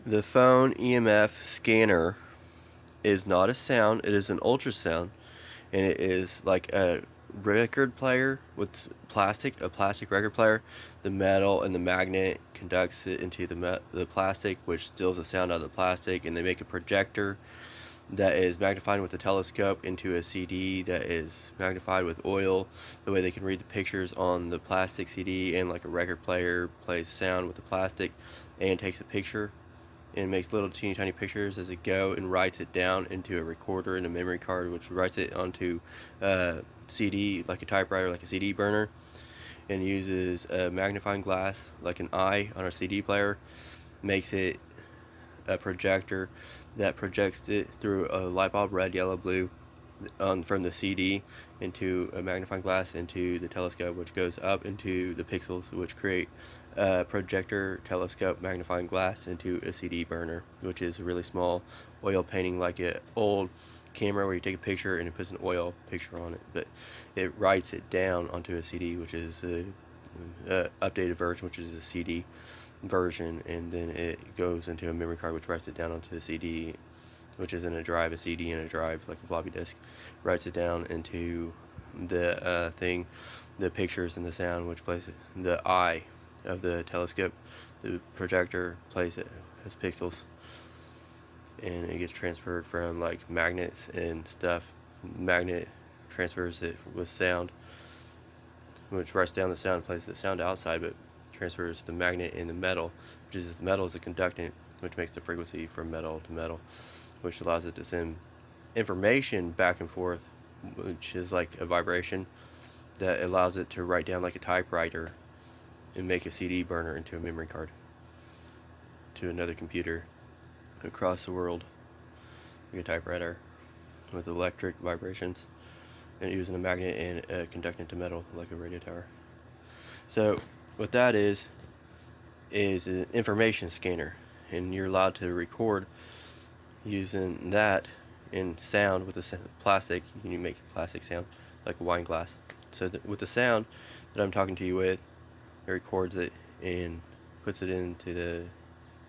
The phone EMF scanner is not a sound, it is an ultrasound, and it is like a record player with a plastic record player. The metal and the magnet conducts it into the plastic, which steals the sound out of the plastic, and they make a projector that is magnified with a telescope into a CD that is magnified with oil. The way they can read the pictures on the plastic CD, and like a record player plays sound with the plastic and takes a picture and makes little teeny tiny pictures as it go and writes it down into a recorder and a memory card, which writes it onto a CD, like a typewriter, like a CD burner, and uses a magnifying glass like an eye on a CD player, makes it a projector that projects it through a light bulb, red, yellow, blue, from the CD into a magnifying glass into the telescope, which goes up into the pixels, which create a projector, telescope, magnifying glass into a CD burner, which is a really small oil painting, like an old camera where you take a picture and it puts an oil picture on it, but it writes it down onto a CD, which is a updated version, which is a CD version, and then it goes into a memory card, which writes it down onto the CD, which is in a drive, a CD in a drive, like a floppy disk, writes it down into the thing, the pictures and the sound, which plays the eye of the telescope. The projector plays it as pixels, and it gets transferred from like magnets and stuff. Magnet transfers it with sound, which writes down the sound, plays the sound outside, but transfers the magnet in the metal, which is the metal is a conductant, which makes the frequency from metal to metal, which allows it to send information back and forth, which is like a vibration that allows it to write down like a typewriter and make a CD burner into a memory card to another computer across the world, like a typewriter with electric vibrations, and using a magnet and a conductant to metal like a radio tower. So what that is an information scanner, and you're allowed to record using that in sound with the plastic. You can make plastic sound like a wine glass. So with the sound that I'm talking to you with, it records it and puts it into the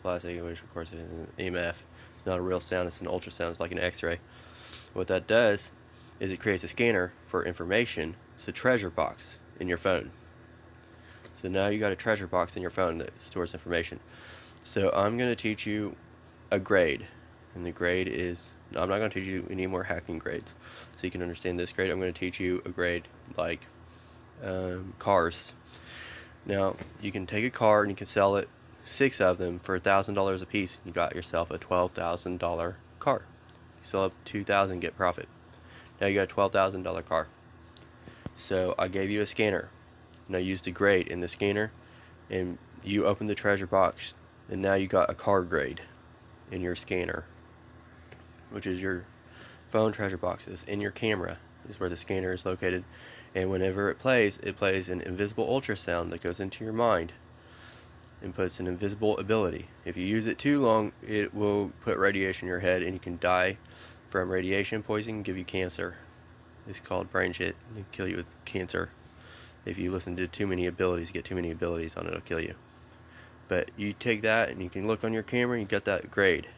plastic, which records it in EMF. It's not a real sound, it's an ultrasound, it's like an x-ray. What that does is it creates a scanner for information. It's a treasure box in your phone. So now you got a treasure box in your phone that stores information. So I'm going to teach you a grade, and the grade is, I'm not going to teach you any more hacking grades so you can understand this grade. I'm going to teach you a grade like cars. Now you can take a car and you can sell it, 6 of them for $1,000 a piece. You got yourself a $12,000 car. You sell up 2,000, get profit. Now you got a $12,000 car. So I gave you a scanner, and I used a grade in the scanner, and you open the treasure box, and now you got a car grade in your scanner, which is your phone treasure boxes. In your camera is where the scanner is located, and whenever it plays an invisible ultrasound that goes into your mind and puts an invisible ability. If you use it too long, it will put radiation in your head, and you can die from radiation poisoning, give you cancer. It's called brain shit. It'll kill you with cancer. If you listen to too many abilities, get too many abilities on it, it'll kill you. But you take that and you can look on your camera and you got that grade.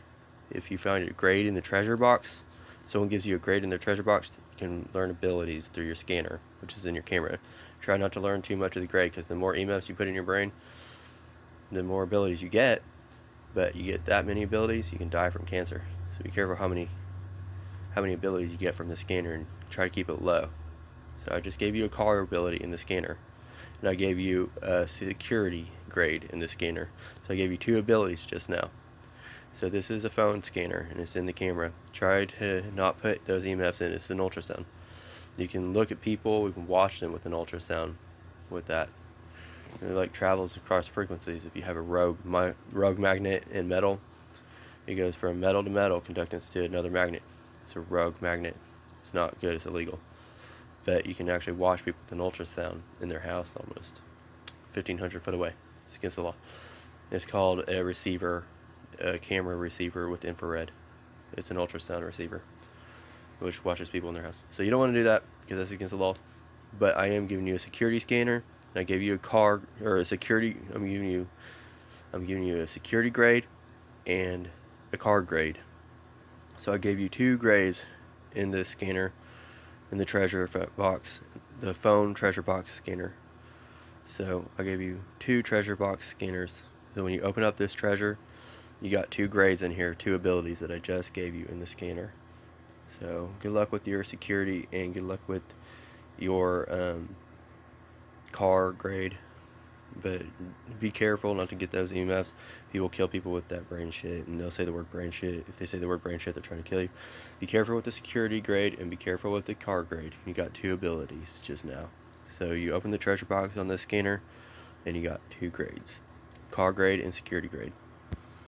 If you found your grade in the treasure box, someone gives you a grade in their treasure box, you can learn abilities through your scanner, which is in your camera. Try not to learn too much of the grade, because the more EMFs you put in your brain, the more abilities you get. But you get that many abilities, you can die from cancer. So be careful how many abilities you get from the scanner, and try to keep it low. So I just gave you a car ability in the scanner, and I gave you a security grade in the scanner. So I gave you 2 abilities just now. So this is a phone scanner, and it's in the camera. Try to not put those EMFs in. It's an ultrasound. You can look at people, we can watch them with an ultrasound with that. It like travels across frequencies. If you have a rogue magnet in metal, it goes from metal to metal conductance to another magnet. It's a rogue magnet. It's not good, it's illegal. But you can actually watch people with an ultrasound in their house almost 1,500 foot away. It's against the law. It's called a receiver, a camera receiver with infrared. It's an ultrasound receiver which watches people in their house. So you don't want to do that, because that's against the law. But I am giving you a security scanner, and I gave you a car, or a security, I'm giving you a security grade and a car grade. So I gave you 2 grades in this scanner, in the treasure box, the phone treasure box scanner. So I gave you 2 treasure box scanners. So when you open up this treasure, you got 2 grades in here, 2 abilities that I just gave you in the scanner. So good luck with your security and good luck with your car grade. But be careful not to get those EMFs. People kill people with that brain shit, and they'll say the word brain shit. If they say the word brain shit, they're trying to kill you. Be careful with the security grade, and be careful with the car grade. You got 2 abilities just now. So you open the treasure box on this scanner, and you got 2 grades. Car grade and security grade.